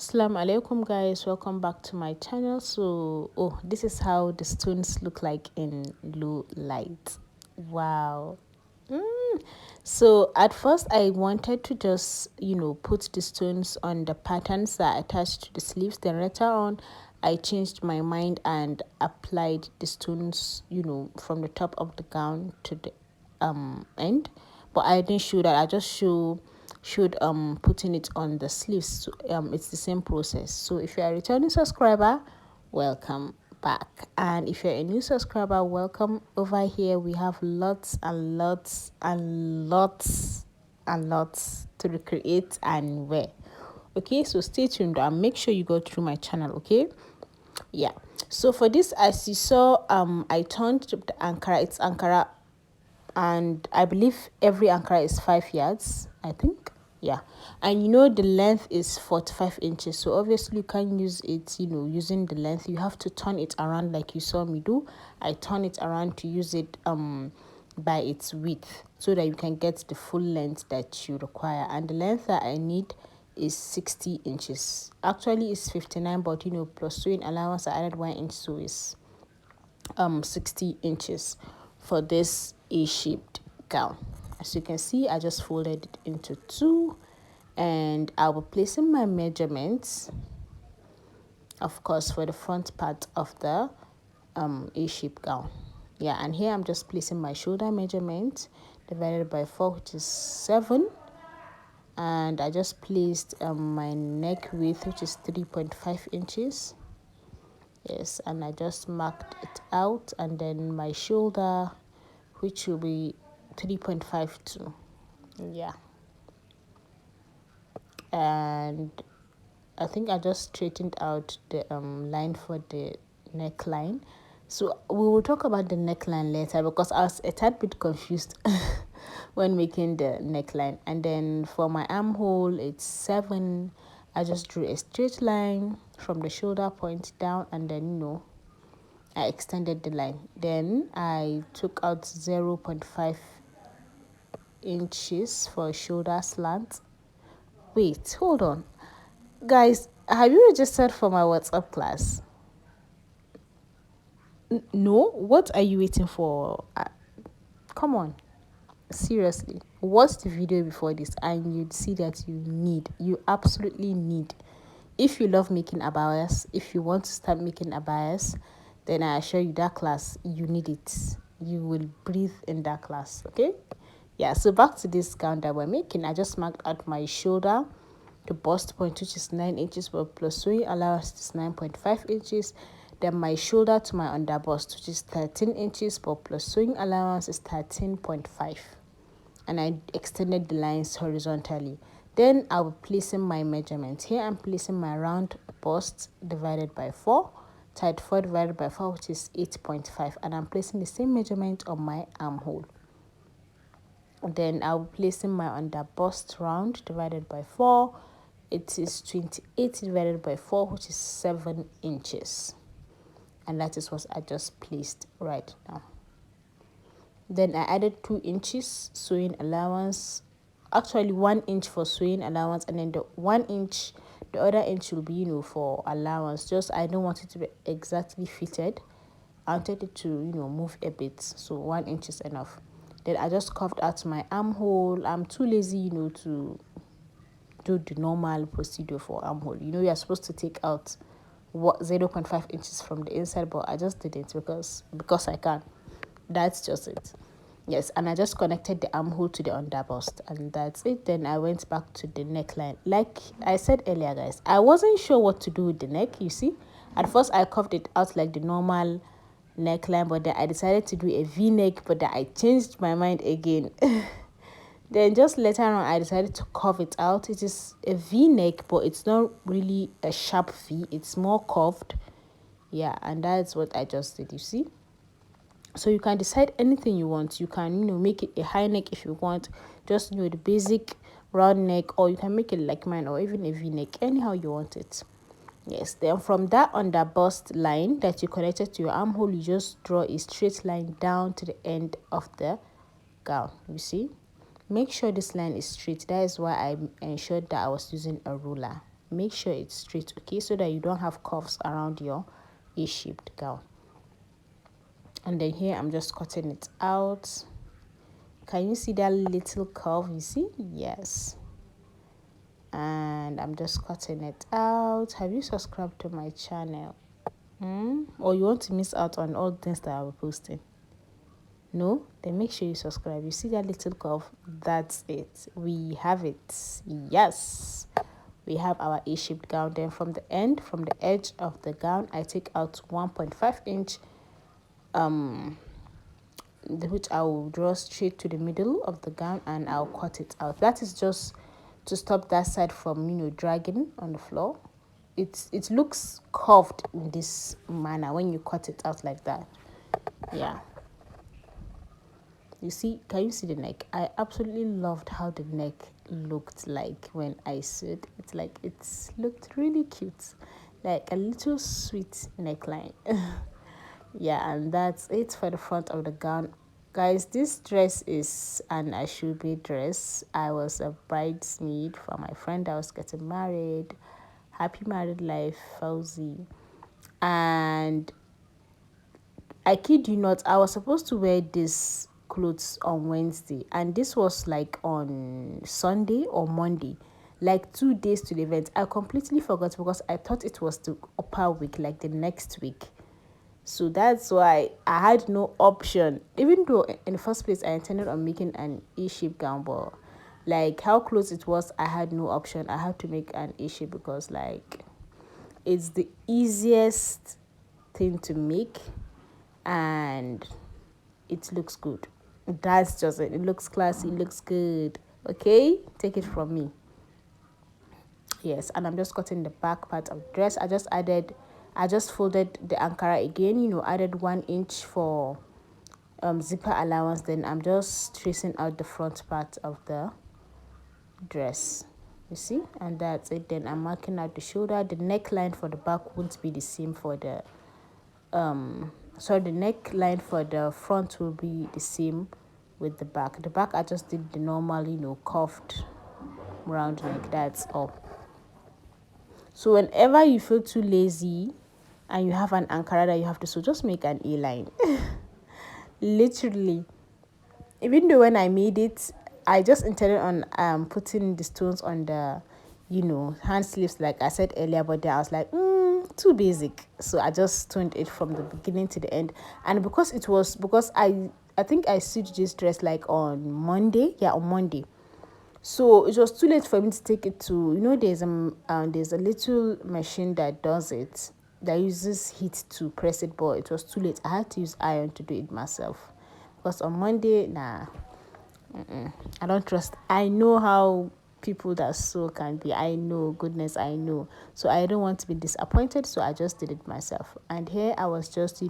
Assalamu alaikum guys, welcome back to my channel. So this is how the stones look like in low light. Wow. So at first I wanted to just put the stones on the patterns that are attached to the sleeves. Then later on I changed my mind and applied the stones from the top of the gown to the end, but I didn't show that. I just showed putting it on the sleeves. So, it's the same process. So if you're a returning subscriber, welcome back, and if you're a new subscriber, welcome. Over here we have lots and lots and lots and lots to recreate and wear. Okay, so stay tuned and make sure you go through my channel. Okay, yeah. So for this, as you saw, I turned the ankara. It's ankara, and I believe every ankara is 5 yards, I think. Yeah, and the length is 45 inches, so obviously you can't use it using the length. You have to turn it around like you saw me do. I turn it around to use it by its width, so that you can get the full length that you require. And the length that I need is 60 inches. Actually it's 59, but plus sewing allowance I added 1 inch, so it's 60 inches for this A-shaped gown. As you can see, I just folded it into two, and I will be placing my measurements, of course, for the front part of the A-shaped gown. Yeah, and here I'm just placing my shoulder measurement divided by 4, which is 7, and I just placed my neck width, which is 3.5 inches. Yes, and I just marked it out, and then my shoulder, which will be 3.52. Yeah, and I think I just straightened out the line for the neckline. So we will talk about the neckline later, because I was a tad bit confused when making the neckline. And then for my armhole, it's 7. I just drew a straight line from the shoulder point down, and then I extended the line. Then I took out 0.5 inches for shoulder slant. Wait, hold on. Guys, have you registered for my WhatsApp class? No? What are you waiting for? Come on. Seriously. Watch the video before this and you'd see that you absolutely need. If you love making abayas, if you want to start making abayas, then I assure you that class, you need it. You will breathe in that class, okay? Yeah, so back to this gown that we're making. I just marked out my shoulder, the bust point, which is 9 inches, but plus sewing allowance is 9.5 inches. Then my shoulder to my under bust, which is 13 inches, but plus sewing allowance is 13.5. And I extended the lines horizontally. Then I will place in my measurement. Here I'm placing my round bust divided by 4, tight 4 divided by 4, which is 8.5, and I'm placing the same measurement on my armhole. Then I'll be placing my under bust round divided by 4. It is 28 divided by 4, which is 7 inches. And that is what I just placed right now. Then I added 2 inches sewing allowance. Actually 1 inch for sewing allowance, and then the 1 inch, the other inch will be for allowance. Just I don't want it to be exactly fitted. I wanted it to move a bit, so 1 inch is enough. Then I just carved out my armhole. I'm too lazy to do the normal procedure for armhole. You're supposed to take out 0.5 inches from the inside, but I just didn't because I can. That's just it. Yes, and I just connected the armhole to the under bust, and that's it. Then I went back to the neckline. Like I said earlier, guys, I wasn't sure what to do with the neck. You see, at first I carved it out like the normal neckline, but then I decided to do a V-neck, but then I changed my mind again. Then just later on I decided to carve it out. It is a V-neck, but it's not really a sharp V, it's more curved. Yeah, and that's what I just did. You see, so you can decide anything you want. You can make it a high neck if you want, just the basic round neck, or you can make it like mine, or even a V-neck, anyhow you want it. Yes, then from that under bust line that you connected to your armhole, you just draw a straight line down to the end of the gown. You see, make sure this line is straight. That is why I ensured that I was using a ruler. make sure it's straight, okay, so that you don't have curves around your A-shaped gown. And then here I'm just cutting it out. Can you see that little curve? You see? Yes. And I'm just cutting it out. Have you subscribed to my channel? Or you want to miss out on all the things that I'll be posting? No? Then make sure you subscribe. You see that little curve? That's it. We have it. Yes. We have our A-shaped gown. Then from the end, from the edge of the gown, I take out 1.5 inch which I will draw straight to the middle of the gown, and I'll cut it out. That is just to stop that side from, dragging on the floor. It looks curved in this manner when you cut it out like that. Yeah. You see, can you see the neck? I absolutely loved how the neck looked like when I sewed. It's like it's looked really cute, like a little sweet neckline. Yeah, and that's it for the front of the gown. Guys, this dress is an ASOEBI dress. I was a bridesmaid for my friend that was getting married. Happy married life, Fauzi. And I kid you not, I was supposed to wear this clothes on Wednesday, and this was like on Sunday or Monday, like 2 days to the event. I completely forgot because I thought it was the upper week, like the next week. So that's why I had no option, even though in the first place I intended on making an A-shape gown, but like how close it was, I had no option. I had to make an A-shape because like it's the easiest thing to make and it looks good. That's just it. It looks classy, it looks good. Okay, take it from me. Yes, and I'm just cutting the back part of the dress. I just folded the ankara again, added 1 inch for zipper allowance. Then I'm just tracing out the front part of the dress, you see, and that's it. Then I'm marking out the shoulder. The neckline for the back won't be the same for the the neckline for the front will be the same with the back. The back I just did the normal, curved round neck. That's all. So whenever you feel too lazy and you have an ankara that you have to sew, just make an A-line. Literally. Even though when I made it, I just intended on putting the stones on the hand sleeves like I said earlier, but then I was like too basic, so I just stoned it from the beginning to the end. And because I think I sewed this dress like on Monday. Yeah, on Monday. So it was too late for me to take it to, there's a little machine that does it, that uses heat to press it, but it was too late. I had to use iron to do it myself. Because on Monday, nah, I don't trust. I know how people that sew can be. I know, goodness, I know. So I don't want to be disappointed, so I just did it myself. And here I was just,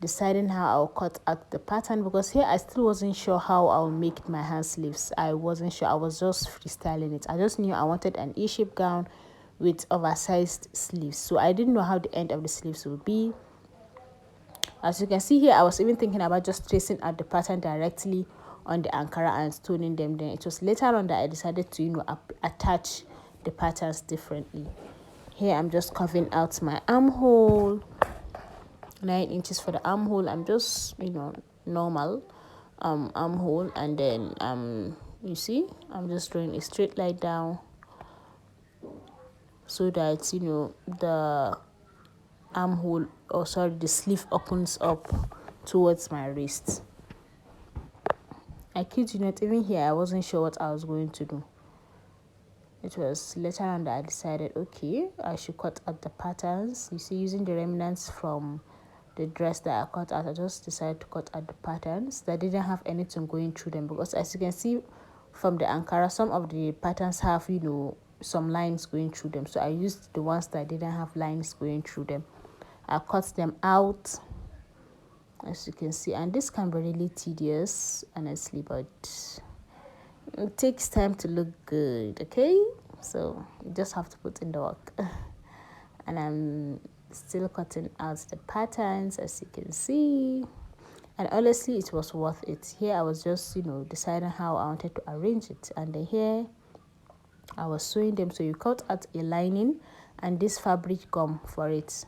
deciding how I'll cut out the pattern, because here I still wasn't sure how I'll make my hand sleeves. I wasn't sure. I was just freestyling it. I just knew I wanted an A-shape gown with oversized sleeves. So I didn't know how the end of the sleeves would be. As you can see here, I was even thinking about just tracing out the pattern directly on the ankara and stoning them. Then it was later on that I decided to, attach the patterns differently. Here I'm just carving out my armhole. 9 inches for the armhole. I'm just normal armhole, and then you see I'm just drawing a straight line down so that the armhole, or sorry, the sleeve opens up towards my wrist. I kid you not, even here I wasn't sure what I was going to do. It was later on that I decided, okay, I should cut out the patterns. You see, using the remnants from the dress that I cut out, I just decided to cut out the patterns that didn't have anything going through them, because as you can see from the ankara, some of the patterns have some lines going through them. So I used the ones that didn't have lines going through them. I cut them out, as you can see, and this can be really tedious, honestly, but it takes time to look good. Okay, so you just have to put in the work. And I'm still cutting out the patterns, as you can see, and honestly it was worth it. Here I was just deciding how I wanted to arrange it, and then here I was sewing them. So you cut out a lining and this fabric gum for it.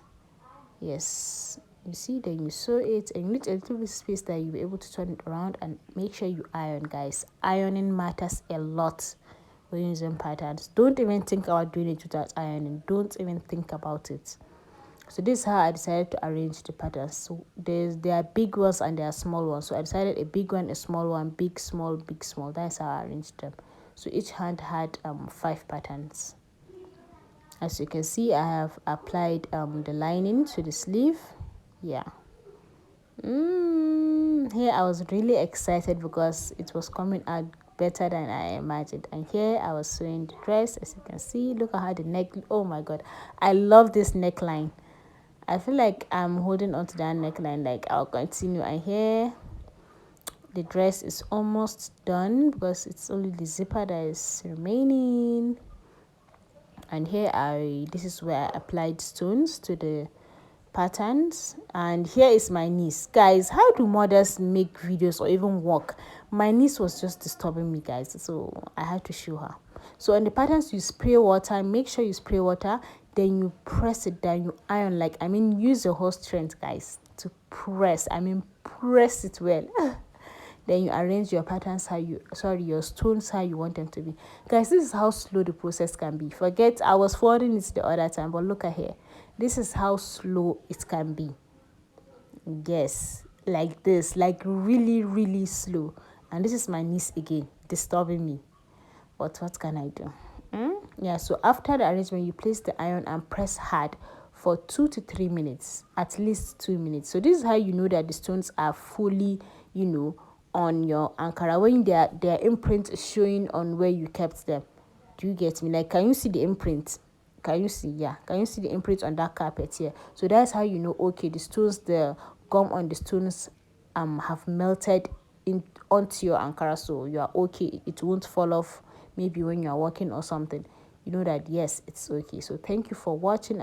Yes, you see, then you sew it, and you need a little bit space that you'll be able to turn it around. And make sure you iron, guys. Ironing matters a lot when using patterns. Don't even think about doing it without ironing. Don't even think about it. So this is how I decided to arrange the patterns. So there are big ones and there are small ones. So I decided a big one, a small one, big, small, big, small. That's how I arranged them. So each hand had 5 patterns. As you can see, I have applied the lining to the sleeve. Yeah. Here I was really excited because it was coming out better than I imagined. And here I was sewing the dress. As you can see, look at how the neck, oh my god, I love this neckline. I feel like I'm holding on to that neckline. Like, I'll continue. And here the dress is almost done because it's only the zipper that is remaining. And here this is where I applied stones to the patterns. And here is my niece. Guys, how do mothers make videos or even work? My niece was just disturbing me, guys, so I had to show her. So on the patterns, you spray water. Make sure you spray water, then you press it down. You iron, like, I mean, use your whole strength, guys, to press. I mean, press it well. Then you arrange your patterns your stones how you want them to be. Guys, this is how slow the process can be. Forget I was folding it the other time, but look at here. This is how slow it can be. Yes, like this, like really, really slow. And this is my niece again, disturbing me. But what can I do? Yeah, so after the arrangement, you place the iron and press hard for 2 to 3 minutes, at least 2 minutes. So this is how you know that the stones are fully, on your Ankara. When their imprint is showing on where you kept them. Do you get me? Like, can you see the imprint? Can you see? Yeah. Can you see the imprint on that carpet here? So that's how you know, okay, the stones, the gum on the stones have melted in onto your Ankara. So you are okay. It won't fall off maybe when you are walking or something. You know that, yes, it's okay. So thank you for watching.